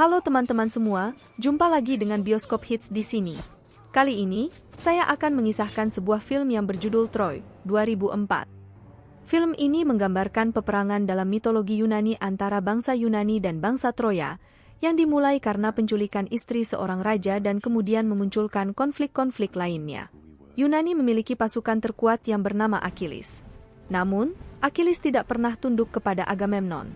Halo teman-teman semua, jumpa lagi dengan Bioskop Hits di sini. Kali ini, saya akan mengisahkan sebuah film yang berjudul Troy, 2004. Film ini menggambarkan peperangan dalam mitologi Yunani antara bangsa Yunani dan bangsa Troya, yang dimulai karena penculikan istri seorang raja dan kemudian memunculkan konflik-konflik lainnya. Yunani memiliki pasukan terkuat yang bernama Achilles. Namun, Achilles tidak pernah tunduk kepada Agamemnon.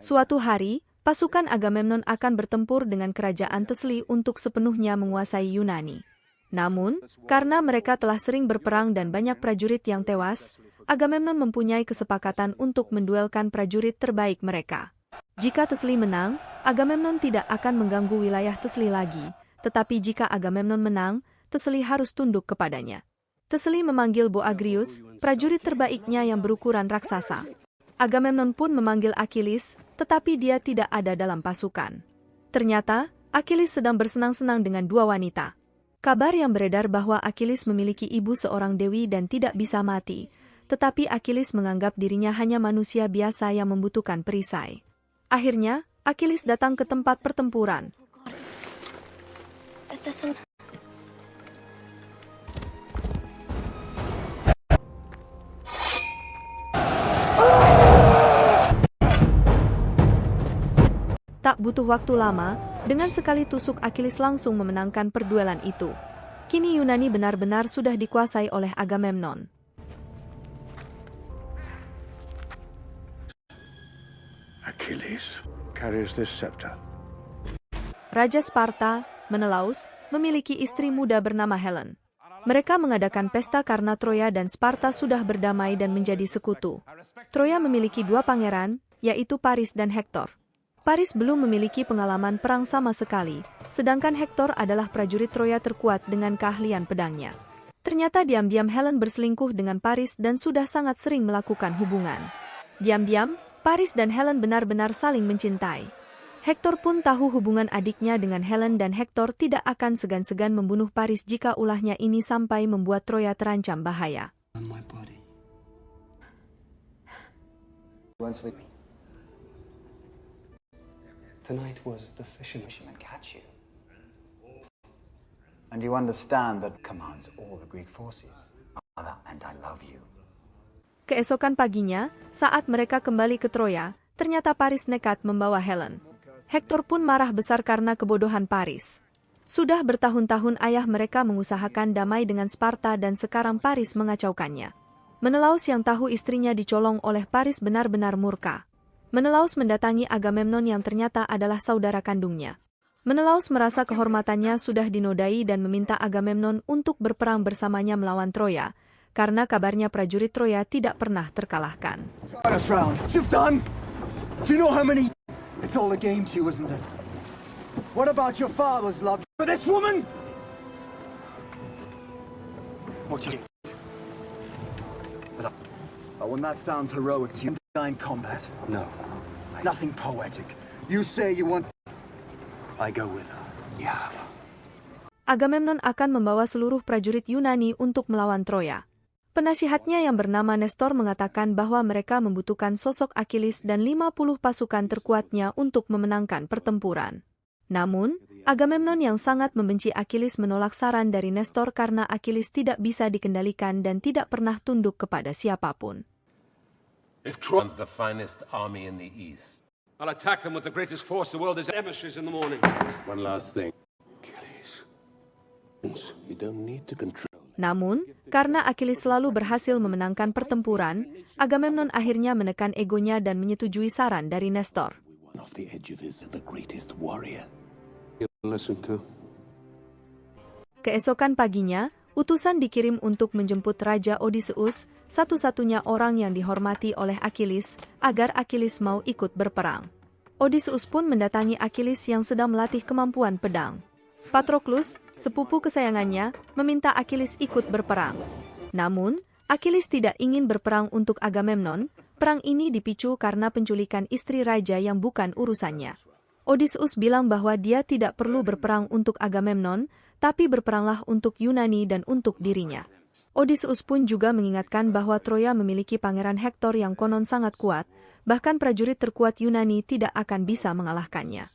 Suatu hari, pasukan Agamemnon akan bertempur dengan kerajaan Tesli untuk sepenuhnya menguasai Yunani. Namun, karena mereka telah sering berperang dan banyak prajurit yang tewas, Agamemnon mempunyai kesepakatan untuk menduelkan prajurit terbaik mereka. Jika Tesli menang, Agamemnon tidak akan mengganggu wilayah Tesli lagi, tetapi jika Agamemnon menang, Tesli harus tunduk kepadanya. Tesli memanggil Boagrius, prajurit terbaiknya yang berukuran raksasa. Agamemnon pun memanggil Achilles, tetapi dia tidak ada dalam pasukan. Ternyata, Achilles sedang bersenang-senang dengan dua wanita. Kabar yang beredar bahwa Achilles memiliki ibu seorang dewi dan tidak bisa mati, tetapi Achilles menganggap dirinya hanya manusia biasa yang membutuhkan perisai. Akhirnya, Achilles datang ke tempat pertempuran. Tak butuh waktu lama, dengan sekali tusuk Achilles langsung memenangkan perduelan itu. Kini Yunani benar-benar sudah dikuasai oleh Agamemnon. Achilles carries this scepter. Raja Sparta, Menelaus, memiliki istri muda bernama Helen. Mereka mengadakan pesta karena Troya dan Sparta sudah berdamai dan menjadi sekutu. Troya memiliki dua pangeran, yaitu Paris dan Hektor. Paris belum memiliki pengalaman perang sama sekali, sedangkan Hektor adalah prajurit Troya terkuat dengan keahlian pedangnya. Ternyata diam-diam Helen berselingkuh dengan Paris dan sudah sangat sering melakukan hubungan. Diam-diam, Paris dan Helen benar-benar saling mencintai. Hektor pun tahu hubungan adiknya dengan Helen dan Hektor tidak akan segan-segan membunuh Paris jika ulahnya ini sampai membuat Troya terancam bahaya. Tonight was the fisherman catch you. And you understand that commands all the Greek forces. And I love you. Keesokan paginya, saat mereka kembali ke Troya, ternyata Paris nekat membawa Helen. Hektor pun marah besar karena kebodohan Paris. Sudah bertahun-tahun ayah mereka mengusahakan damai dengan Sparta dan sekarang Paris mengacaukannya. Menelaus yang tahu istrinya dicolong oleh Paris benar-benar murka. Menelaus mendatangi Agamemnon yang ternyata adalah saudara kandungnya. Menelaus merasa kehormatannya sudah dinodai dan meminta Agamemnon untuk berperang bersamanya melawan Troya, karena kabarnya prajurit Troya tidak pernah terkalahkan. When that sounds heroic to you in combat? No. Nothing poetic. You say you want... I go with her. You have. Agamemnon akan membawa seluruh prajurit Yunani untuk melawan Troya. Penasihatnya yang bernama Nestor mengatakan bahwa mereka membutuhkan sosok Achilles dan 50 pasukan terkuatnya untuk memenangkan pertempuran. Namun, Agamemnon yang sangat membenci Achilles menolak saran dari Nestor karena Achilles tidak bisa dikendalikan dan tidak pernah tunduk kepada siapapun. If Troy runs the finest army in the east, I'll attack them with the greatest force the world has emissaries in the morning. One last thing. Achilles. You don't need to control. Namun, karena Achilles selalu berhasil memenangkan pertempuran, Agamemnon akhirnya menekan egonya dan menyetujui saran dari Nestor. Off the edge of his the greatest warrior. Listen to. Keesokan paginya, utusan dikirim untuk menjemput Raja Odysseus, satu-satunya orang yang dihormati oleh Achilles, agar Achilles mau ikut berperang. Odysseus pun mendatangi Achilles yang sedang melatih kemampuan pedang. Patroclus, sepupu kesayangannya, meminta Achilles ikut berperang. Namun, Achilles tidak ingin berperang untuk Agamemnon, Perang ini dipicu karena penculikan istri raja yang bukan urusannya. Odysseus bilang bahwa dia tidak perlu berperang untuk Agamemnon, tapi berperanglah untuk Yunani dan untuk dirinya. Odysseus pun juga mengingatkan bahwa Troya memiliki pangeran Hektor yang konon sangat kuat, bahkan prajurit terkuat Yunani tidak akan bisa mengalahkannya.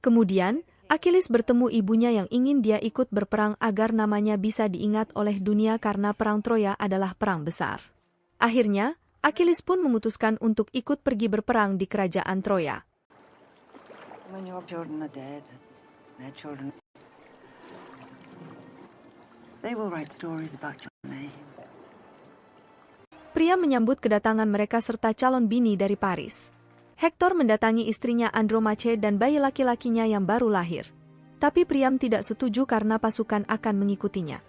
Kemudian, Achilles bertemu ibunya yang ingin dia ikut berperang agar namanya bisa diingat oleh dunia karena perang Troya adalah perang besar. Akhirnya, Achilles pun memutuskan untuk ikut pergi berperang di kerajaan Troya. When your children are dead, their children, they will write stories about your name. Priam menyambut kedatangan mereka serta calon bini dari Paris. Hektor mendatangi istrinya Andromache dan bayi laki-lakinya yang baru lahir. Tapi Priam tidak setuju karena pasukan akan mengikutinya.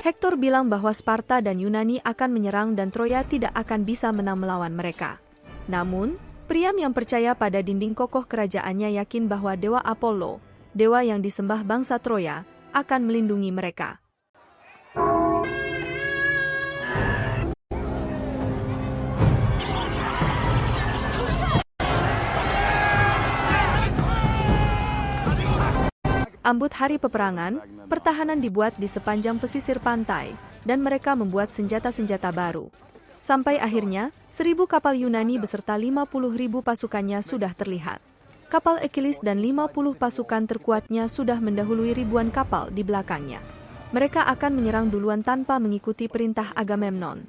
Hektor bilang bahwa Sparta dan Yunani akan menyerang dan Troya tidak akan bisa menang melawan mereka. Namun, Priam yang percaya pada dinding kokoh kerajaannya yakin bahwa Dewa Apollo, dewa yang disembah bangsa Troya, akan melindungi mereka. Ambut hari peperangan, pertahanan dibuat di sepanjang pesisir pantai, dan mereka membuat senjata-senjata baru. Sampai akhirnya, 1.000 kapal Yunani beserta 50.000 pasukannya sudah terlihat. Kapal Achilles dan 50 pasukan terkuatnya sudah mendahului ribuan kapal di belakangnya. Mereka akan menyerang duluan tanpa mengikuti perintah Agamemnon.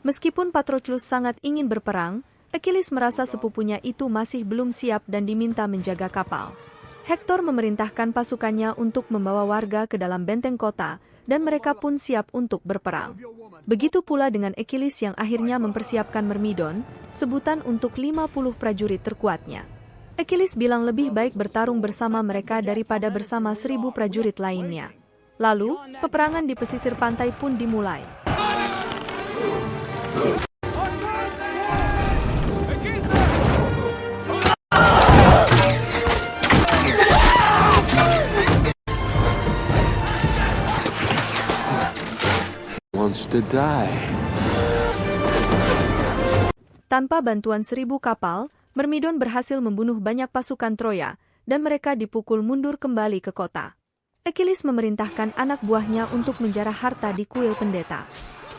Meskipun Patroclus sangat ingin berperang, Achilles merasa sepupunya itu masih belum siap dan diminta menjaga kapal. Hektor memerintahkan pasukannya untuk membawa warga ke dalam benteng kota, dan mereka pun siap untuk berperang. Begitu pula dengan Achilles yang akhirnya mempersiapkan Myrmidon, sebutan untuk 50 prajurit terkuatnya. Achilles bilang lebih baik bertarung bersama mereka daripada bersama 1.000 prajurit lainnya. Lalu, peperangan di pesisir pantai pun dimulai. Tanpa bantuan 1.000 kapal, Myrmidon berhasil membunuh banyak pasukan Troya, dan mereka dipukul mundur kembali ke kota. Achilles memerintahkan anak buahnya untuk menjarah harta di kuil pendeta.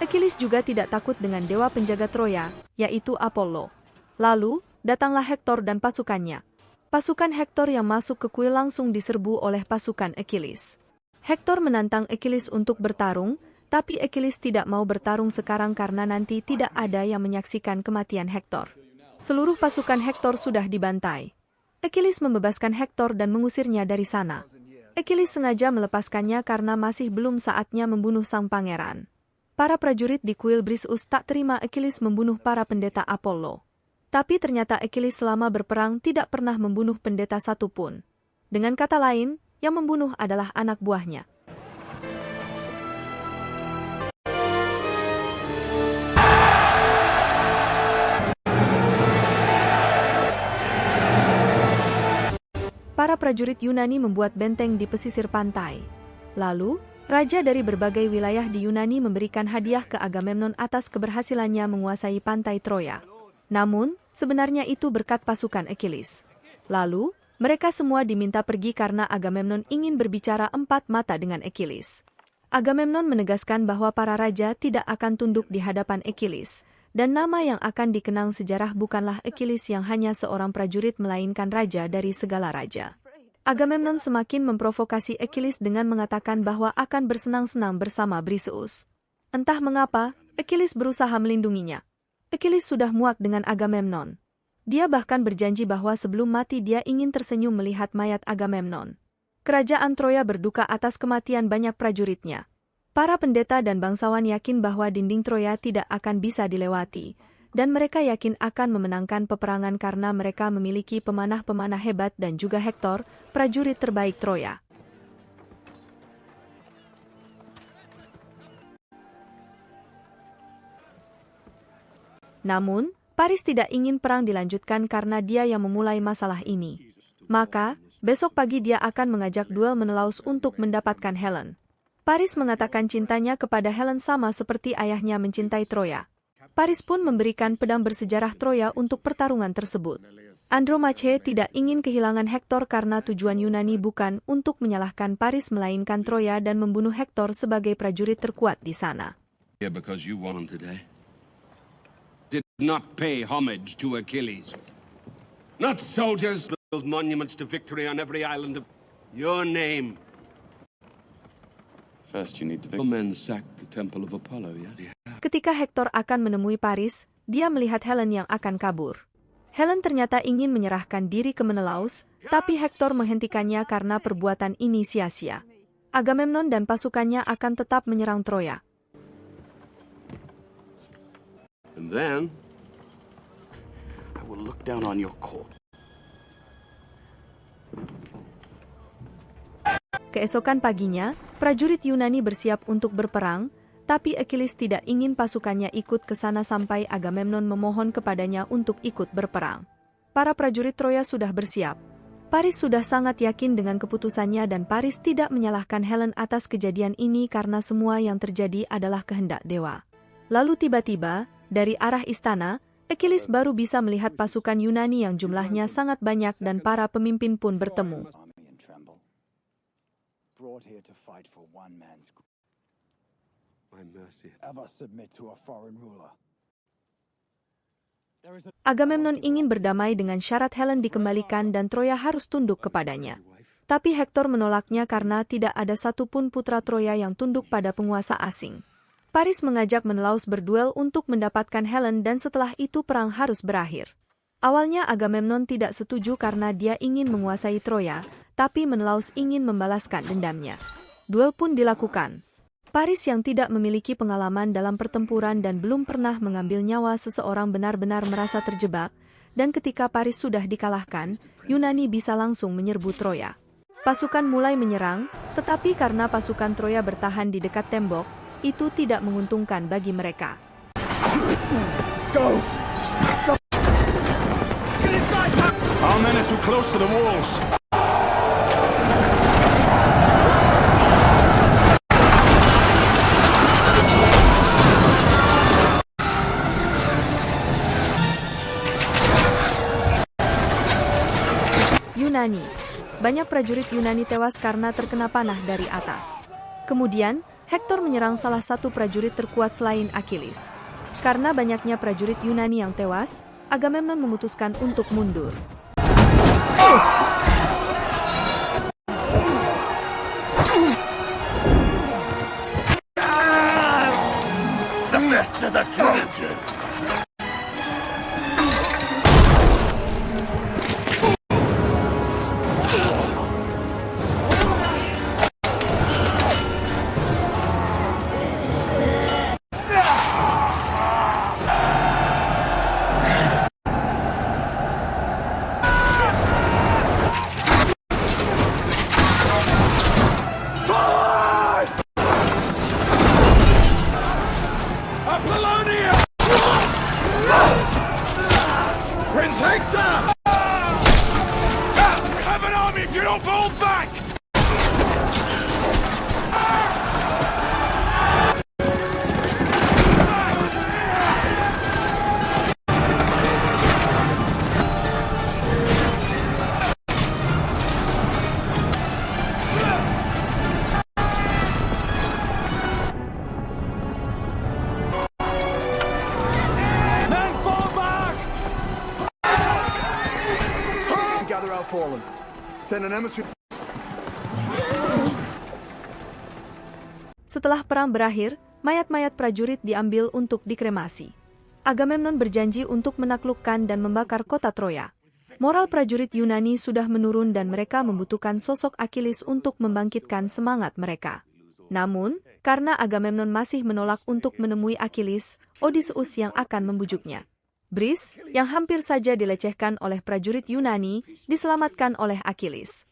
Achilles juga tidak takut dengan dewa penjaga Troya, yaitu Apollo. Lalu, datanglah Hektor dan pasukannya. Pasukan Hektor yang masuk ke kuil langsung diserbu oleh pasukan Achilles. Hektor menantang Achilles untuk bertarung, tapi Achilles tidak mau bertarung sekarang karena nanti tidak ada yang menyaksikan kematian Hektor. Seluruh pasukan Hektor sudah dibantai. Achilles membebaskan Hektor dan mengusirnya dari sana. Achilles sengaja melepaskannya karena masih belum saatnya membunuh sang pangeran. Para prajurit di kuil Briseus tak terima Achilles membunuh para pendeta Apollo. Tapi ternyata Achilles selama berperang tidak pernah membunuh pendeta satupun. Dengan kata lain, yang membunuh adalah anak buahnya. Para prajurit Yunani membuat benteng di pesisir pantai. Lalu, raja dari berbagai wilayah di Yunani memberikan hadiah ke Agamemnon atas keberhasilannya menguasai pantai Troya. Namun, sebenarnya itu berkat pasukan Achilles. Lalu, mereka semua diminta pergi karena Agamemnon ingin berbicara empat mata dengan Achilles. Agamemnon menegaskan bahwa para raja tidak akan tunduk di hadapan Achilles, dan nama yang akan dikenang sejarah bukanlah Achilles yang hanya seorang prajurit melainkan raja dari segala raja. Agamemnon semakin memprovokasi Achilles dengan mengatakan bahwa akan bersenang-senang bersama Briseus. Entah mengapa, Achilles berusaha melindunginya. Achilles sudah muak dengan Agamemnon. Dia bahkan berjanji bahwa sebelum mati dia ingin tersenyum melihat mayat Agamemnon. Kerajaan Troya berduka atas kematian banyak prajuritnya. Para pendeta dan bangsawan yakin bahwa dinding Troya tidak akan bisa dilewati, dan mereka yakin akan memenangkan peperangan karena mereka memiliki pemanah-pemanah hebat dan juga Hektor, prajurit terbaik Troya. Namun, Paris tidak ingin perang dilanjutkan karena dia yang memulai masalah ini. Maka, besok pagi dia akan mengajak duel Menelaus untuk mendapatkan Helen. Paris mengatakan cintanya kepada Helen sama seperti ayahnya mencintai Troya. Paris pun memberikan pedang bersejarah Troya untuk pertarungan tersebut. Andromache tidak ingin kehilangan Hektor karena tujuan Yunani bukan untuk menyalahkan Paris melainkan Troya dan membunuh Hektor sebagai prajurit terkuat di sana. Because you won today. Did not pay homage to Achilles. Not soldiers build monuments to victory on every island of your name. First you need to Men sacked the temple of Apollo, yeah? Ketika Hektor akan menemui Paris, dia melihat Helen yang akan kabur. Helen ternyata ingin menyerahkan diri ke Menelaus, tapi Hektor menghentikannya karena perbuatan ini sia-sia. Agamemnon dan pasukannya akan tetap menyerang Troya. And then I will look down on your court. Keesokan paginya, prajurit Yunani bersiap untuk berperang, tapi Achilles tidak ingin pasukannya ikut ke sana sampai Agamemnon memohon kepadanya untuk ikut berperang. Para prajurit Troya sudah bersiap. Paris sudah sangat yakin dengan keputusannya dan Paris tidak menyalahkan Helen atas kejadian ini karena semua yang terjadi adalah kehendak dewa. Lalu tiba-tiba, dari arah istana, Achilles baru bisa melihat pasukan Yunani yang jumlahnya sangat banyak dan para pemimpin pun bertemu. Agamemnon ingin berdamai dengan syarat Helen dikembalikan dan Troya harus tunduk kepadanya. Tapi Hektor menolaknya karena tidak ada satupun putra Troya yang tunduk pada penguasa asing. Paris mengajak Menelaus berduel untuk mendapatkan Helen dan setelah itu perang harus berakhir. Awalnya Agamemnon tidak setuju karena dia ingin menguasai Troya, tapi Menelaus ingin membalaskan dendamnya. Duel pun dilakukan. Paris yang tidak memiliki pengalaman dalam pertempuran dan belum pernah mengambil nyawa seseorang benar-benar merasa terjebak, dan ketika Paris sudah dikalahkan, Yunani bisa langsung menyerbu Troya. Pasukan mulai menyerang, tetapi karena pasukan Troya bertahan di dekat tembok, itu tidak menguntungkan bagi mereka. Go! Get inside! Our men are too close to the walls. Yunani. Banyak prajurit Yunani tewas karena terkena panah dari atas. Kemudian, Hektor menyerang salah satu prajurit terkuat selain Achilles. Karena banyaknya prajurit Yunani yang tewas, Agamemnon memutuskan untuk mundur. The best of the Trojans! Prince Hector! Have an army if you don't fall back! Fallen. Send an emissary. Setelah perang berakhir, mayat-mayat prajurit diambil untuk dikremasi. Agamemnon berjanji untuk menaklukkan dan membakar kota Troya. Moral prajurit Yunani sudah menurun dan mereka membutuhkan sosok Achilles untuk membangkitkan semangat mereka. Namun, karena Agamemnon masih menolak untuk menemui Achilles, Odysseus yang akan membujuknya. Brice, yang hampir saja dilecehkan oleh prajurit Yunani, diselamatkan oleh Achilles.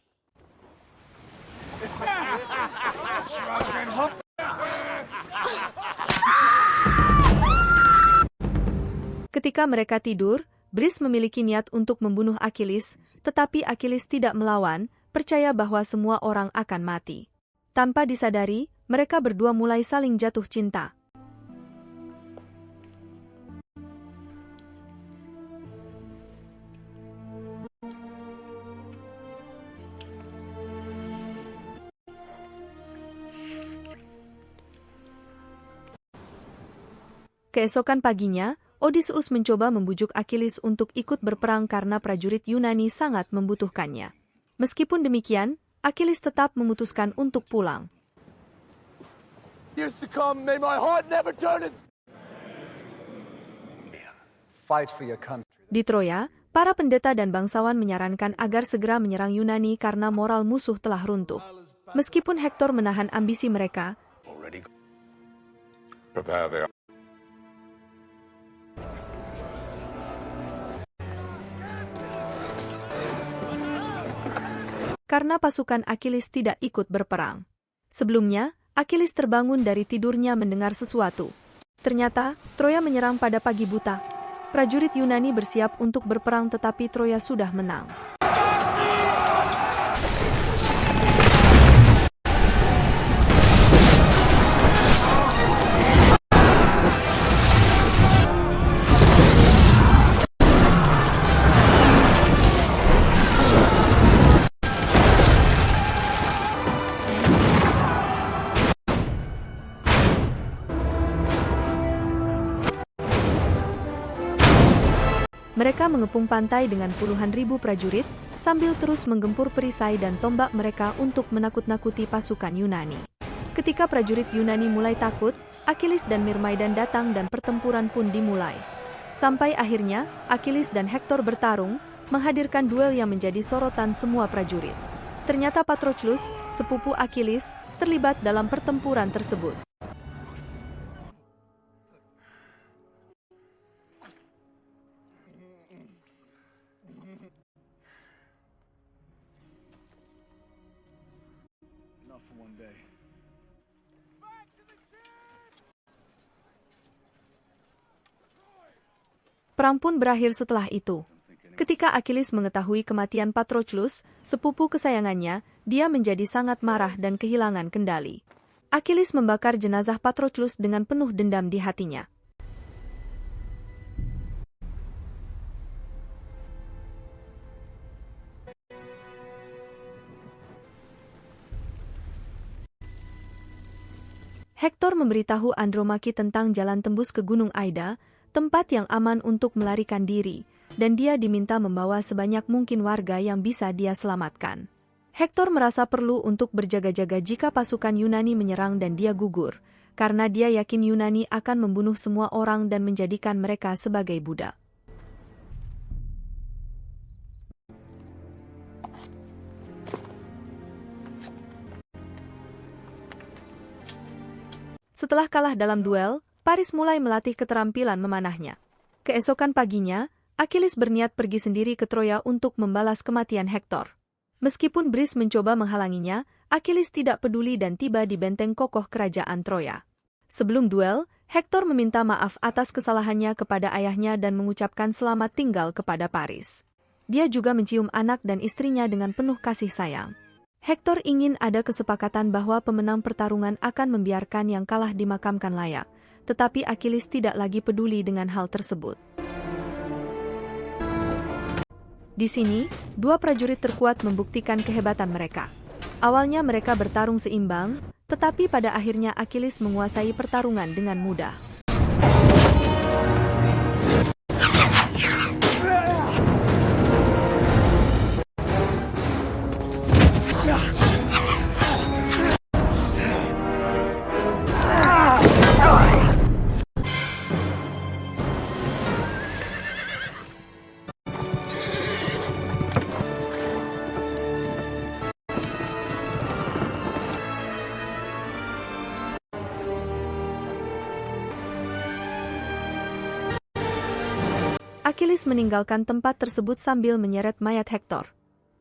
Ketika Ketika mereka tidur, Brice memiliki niat untuk membunuh Achilles, tetapi Achilles tidak melawan, percaya bahwa semua orang akan mati. Tanpa disadari, mereka berdua mulai saling jatuh cinta. Keesokan paginya, Odysseus mencoba membujuk Achilles untuk ikut berperang karena prajurit Yunani sangat membutuhkannya. Meskipun demikian, Achilles tetap memutuskan untuk pulang. Di Troya, para pendeta dan bangsawan menyarankan agar segera menyerang Yunani karena moral musuh telah runtuh. Meskipun Hektor menahan ambisi mereka, karena pasukan Achilles tidak ikut berperang. Sebelumnya, Achilles terbangun dari tidurnya mendengar sesuatu. Ternyata, Troya menyerang pada pagi buta. Prajurit Yunani bersiap untuk berperang tetapi Troya sudah menang. Mereka mengepung pantai dengan puluhan ribu prajurit, sambil terus menggempur perisai dan tombak mereka untuk menakut-nakuti pasukan Yunani. Ketika prajurit Yunani mulai takut, Achilles dan Myrmidon datang dan pertempuran pun dimulai. Sampai akhirnya, Achilles dan Hektor bertarung, menghadirkan duel yang menjadi sorotan semua prajurit. Ternyata Patroclus, sepupu Achilles, terlibat dalam pertempuran tersebut. Perang pun berakhir setelah itu. Ketika Achilles mengetahui kematian Patroclus, sepupu kesayangannya, dia menjadi sangat marah dan kehilangan kendali. Achilles membakar jenazah Patroclus dengan penuh dendam di hatinya. Hektor memberitahu Andromaki tentang jalan tembus ke Gunung Aida, tempat yang aman untuk melarikan diri, dan dia diminta membawa sebanyak mungkin warga yang bisa dia selamatkan. Hektor merasa perlu untuk berjaga-jaga jika pasukan Yunani menyerang dan dia gugur, karena dia yakin Yunani akan membunuh semua orang dan menjadikan mereka sebagai budak. Setelah kalah dalam duel, Paris mulai melatih keterampilan memanahnya. Keesokan paginya, Achilles berniat pergi sendiri ke Troya untuk membalas kematian Hektor. Meskipun Brice mencoba menghalanginya, Achilles tidak peduli dan tiba di benteng kokoh kerajaan Troya. Sebelum duel, Hektor meminta maaf atas kesalahannya kepada ayahnya dan mengucapkan selamat tinggal kepada Paris. Dia juga mencium anak dan istrinya dengan penuh kasih sayang. Hektor ingin ada kesepakatan bahwa pemenang pertarungan akan membiarkan yang kalah dimakamkan layak, tetapi Achilles tidak lagi peduli dengan hal tersebut. Di sini, dua prajurit terkuat membuktikan kehebatan mereka. Awalnya mereka bertarung seimbang, tetapi pada akhirnya Achilles menguasai pertarungan dengan mudah. Achilles meninggalkan tempat tersebut sambil menyeret mayat Hektor.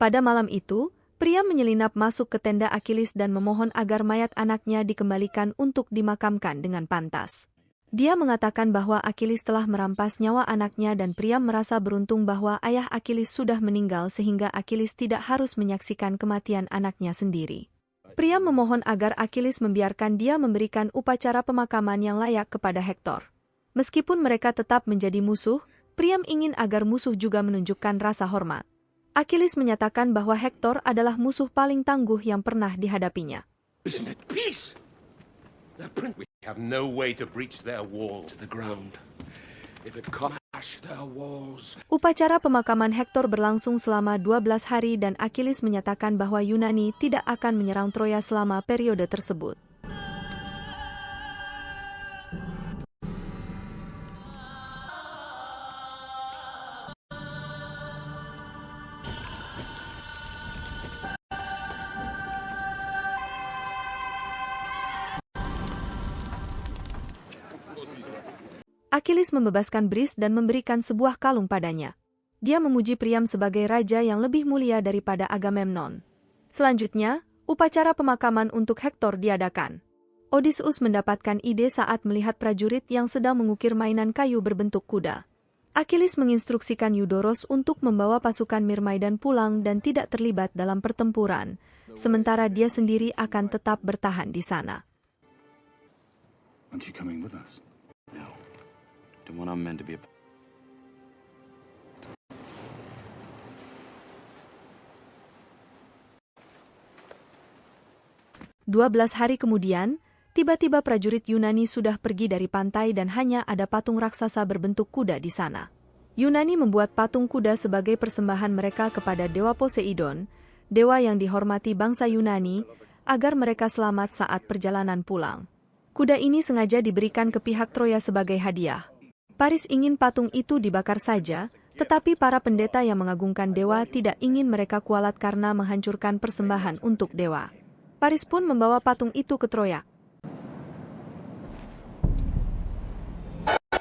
Pada malam itu, Priam menyelinap masuk ke tenda Achilles dan memohon agar mayat anaknya dikembalikan untuk dimakamkan dengan pantas. Dia mengatakan bahwa Achilles telah merampas nyawa anaknya dan Priam merasa beruntung bahwa ayah Achilles sudah meninggal sehingga Achilles tidak harus menyaksikan kematian anaknya sendiri. Priam memohon agar Achilles membiarkan dia memberikan upacara pemakaman yang layak kepada Hektor. Meskipun mereka tetap menjadi musuh, Priam ingin agar musuh juga menunjukkan rasa hormat. Achilles menyatakan bahwa Hektor adalah musuh paling tangguh yang pernah dihadapinya. Isn't it peace? We have no way to breach their wall to the ground. If it crash their walls. Upacara pemakaman Hektor berlangsung selama 12 hari dan Achilles menyatakan bahwa Yunani tidak akan menyerang Troya selama periode tersebut. Achilles membebaskan Bris dan memberikan sebuah kalung padanya. Dia memuji Priam sebagai raja yang lebih mulia daripada Agamemnon. Selanjutnya, upacara pemakaman untuk Hektor diadakan. Odysseus mendapatkan ide saat melihat prajurit yang sedang mengukir mainan kayu berbentuk kuda. Achilles menginstruksikan Eudoros untuk membawa pasukan Myrmidon pulang dan tidak terlibat dalam pertempuran, sementara dia sendiri akan tetap bertahan di sana. Aren't you coming with us? No. The one I'm meant to be a... 12 hari kemudian, tiba-tiba prajurit Yunani sudah pergi dari pantai dan hanya ada patung raksasa berbentuk kuda di sana. Yunani membuat patung kuda sebagai persembahan mereka kepada dewa Poseidon, dewa yang dihormati bangsa Yunani, agar mereka selamat saat perjalanan pulang. Kuda ini sengaja diberikan ke pihak Troya sebagai hadiah. Paris ingin patung itu dibakar saja, tetapi para pendeta yang mengagungkan dewa tidak ingin mereka kualat karena menghancurkan persembahan untuk dewa. Paris pun membawa patung itu ke Troya.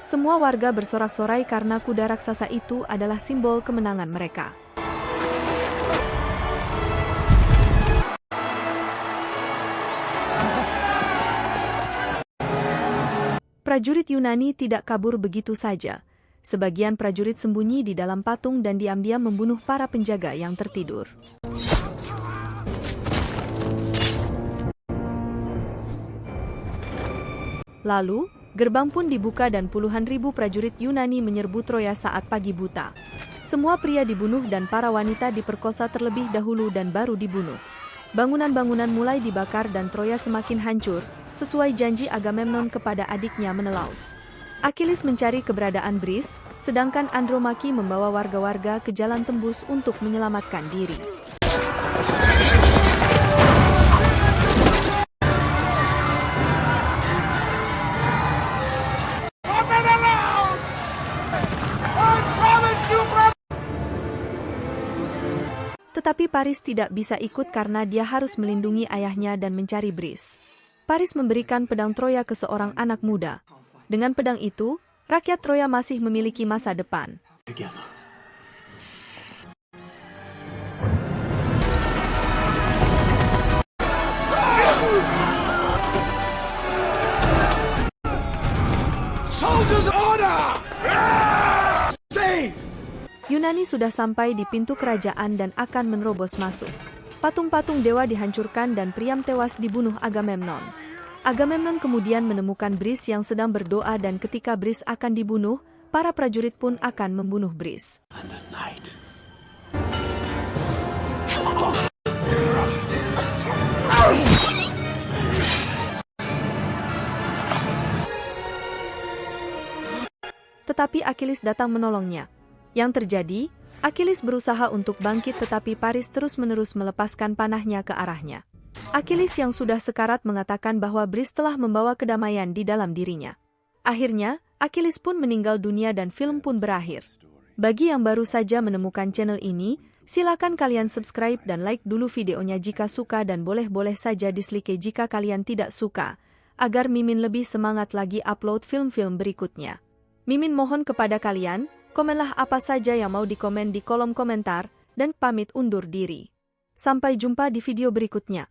Semua warga bersorak-sorai karena kuda raksasa itu adalah simbol kemenangan mereka. Prajurit Yunani tidak kabur begitu saja. Sebagian prajurit sembunyi di dalam patung dan diam-diam membunuh para penjaga yang tertidur. Lalu, gerbang pun dibuka dan puluhan ribu prajurit Yunani menyerbu Troya saat pagi buta. Semua pria dibunuh dan para wanita diperkosa terlebih dahulu dan baru dibunuh. Bangunan-bangunan mulai dibakar dan Troya semakin hancur, sesuai janji Agamemnon kepada adiknya Menelaus. Achilles mencari keberadaan Bris, sedangkan Andromaki membawa warga-warga ke jalan tembus untuk menyelamatkan diri. Tetapi Paris tidak bisa ikut karena dia harus melindungi ayahnya dan mencari Bris. Paris memberikan pedang Troya ke seorang anak muda. Dengan pedang itu, rakyat Troya masih memiliki masa depan. Yunani sudah sampai di pintu kerajaan dan akan menerobos masuk. Patung-patung dewa dihancurkan dan Priam tewas dibunuh Agamemnon. Agamemnon kemudian menemukan Bris yang sedang berdoa dan ketika Bris akan dibunuh, para prajurit pun akan membunuh Bris. Tetapi Achilles datang menolongnya. Yang terjadi, Achilles berusaha untuk bangkit tetapi Paris terus-menerus melepaskan panahnya ke arahnya. Achilles yang sudah sekarat mengatakan bahwa Bris telah membawa kedamaian di dalam dirinya. Akhirnya, Achilles pun meninggal dunia dan film pun berakhir. Bagi yang baru saja menemukan channel ini, silakan kalian subscribe dan like dulu videonya jika suka dan boleh-boleh saja dislike jika kalian tidak suka, agar Mimin lebih semangat lagi upload film-film berikutnya. Mimin mohon kepada kalian, komenlah apa saja yang mau dikomen di kolom komentar, dan pamit undur diri. Sampai jumpa di video berikutnya.